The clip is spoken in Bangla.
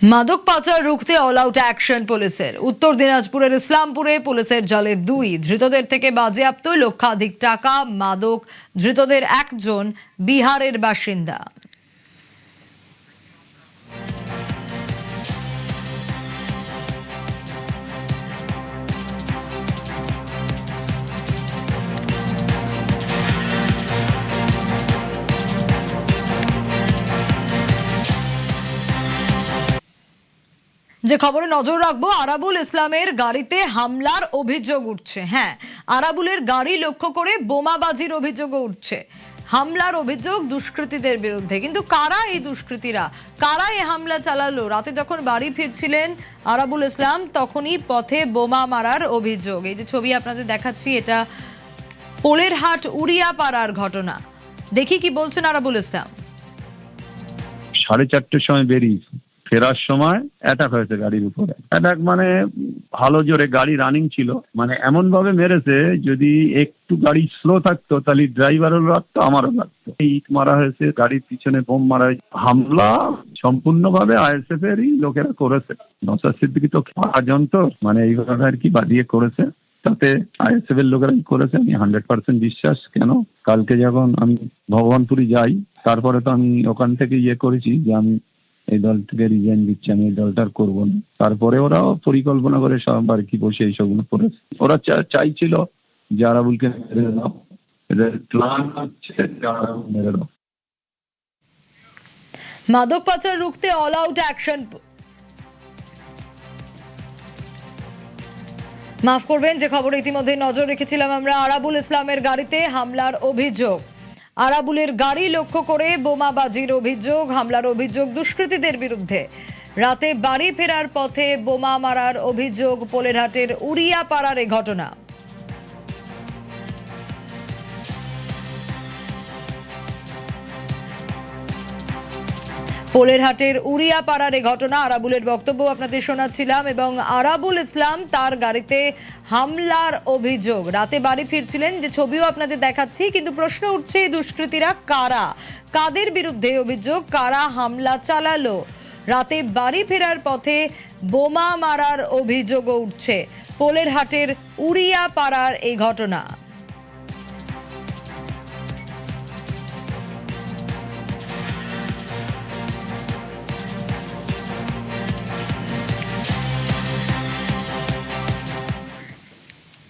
মাদক পাচার রুখতে অল আউট অ্যাকশন পুলিশের। উত্তর দিনাজপুরের ইসলামপুরে পুলিশের জালে 2 ধৃতদের থেকে বাজেয়াপ্ত লক্ষাধিক টাকা মাদক। ধৃতদের একজন বিহারের বাসিন্দা। যে খবরে নজর রাখবো, আরাবুল ইসলামের গাড়িতে হামলার অভিযোগ উঠছে। হ্যাঁ, আরাবুলের গাড়ি লক্ষ্য করে বোমাবাজির অভিযোগও উঠছে। হামলার অভিযোগ দুষ্কৃতীদের বিরুদ্ধে। কিন্তু কারা এই দুষ্কৃতীরা, কারা এই হামলা চালালো? রাতে যখন বাড়ি ফিরছিলেন আরাবুল ইসলাম, তখনই পথে বোমা মারার অভিযোগ। এই যে ছবি আপনাদের দেখাচ্ছি, এটা পোলেরহাট উড়িয়াপাড়ার ঘটনা। দেখি কি বলছেন আরাবুল ইসলাম। 4:30টার সময় বেরিয়েছি, ফেরার সময় অ্যাটাক হয়েছে গাড়ির উপরে। অ্যাটাক মানে ভালো জোরে গাড়ি রানিং ছিল, মানে এমন ভাবে মেরেছে যদি একটু গাড়ি স্লো থাকতো তাহলে ড্রাইভারও লাগতো, আমারও লাগতো। ইট মারা হয়েছে, গাড়ির পিছনে বোম মারা হয়েছে। হামলা সম্পূর্ণভাবে আইএসএফ এরই লোকেরা করেছে। নওশাদ সিদ্দিকী তো আজন, তো মানে এইভাবে আর কি বাদিয়ে করেছে, তাতে আইএসএফ এর লোকেরাই করেছে। আমি 100% বিশ্বাস। কেন, কালকে যখন আমি ভগবানপুরি যাই, তারপরে তো আমি ওখান থেকে করেছি যে আমি এই দল থেকে রিজাইন দিচ্ছি, আমি এই দলটার করবো না। তারপরে ওরাও পরিকল্পনা করে সব আর কি বসে এইসবগুলো করেছে। ওরা চাইছিল যে আরাবুলকে মেরে দাও, এদের প্ল্যান হচ্ছে যে আরাবুল মেরে দাও। মাদক পাচার রুখতে অল আউট অ্যাকশন। মাফ করবেন, যে খবরে ইতিমধ্যে নজর রেখেছিলাম আমরা, আরাবুল ইসলামের গাড়িতে হামলার অভিযোগ। আরাবুলের গাড়ি লক্ষ্য করে বোমাবাজির অভিযোগ, হামলার অভিযোগ দুষ্কৃতীদের বিরুদ্ধে। রাতে বাড়ি ফেরার পথে বোমা মারার অভিযোগ। পোলেরহাটের উড়িয়াপাড়ার এই ঘটনা। পোলেরহাটের উড়িয়াপাড়ার এই ঘটনা। আরাবুলের বক্তব্য আপনাদের শোনাচ্ছিলাম, এবং আরাবুল ইসলাম তার গাড়িতে হামলার অভিযোগ। রাতে বাড়ি ফিরছিলেন, যে ছবিও আপনাদের দেখাচ্ছি। কিন্তু প্রশ্ন উঠছে, এই দুষ্কৃতীরা কারা, কাদের বিরুদ্ধে অভিযোগ, কারা হামলা চালালো? রাতে বাড়ি ফেরার পথে বোমা মারার অভিযোগও উঠছে। পোলেরহাটের উড়িয়াপাড়ার এই ঘটনা।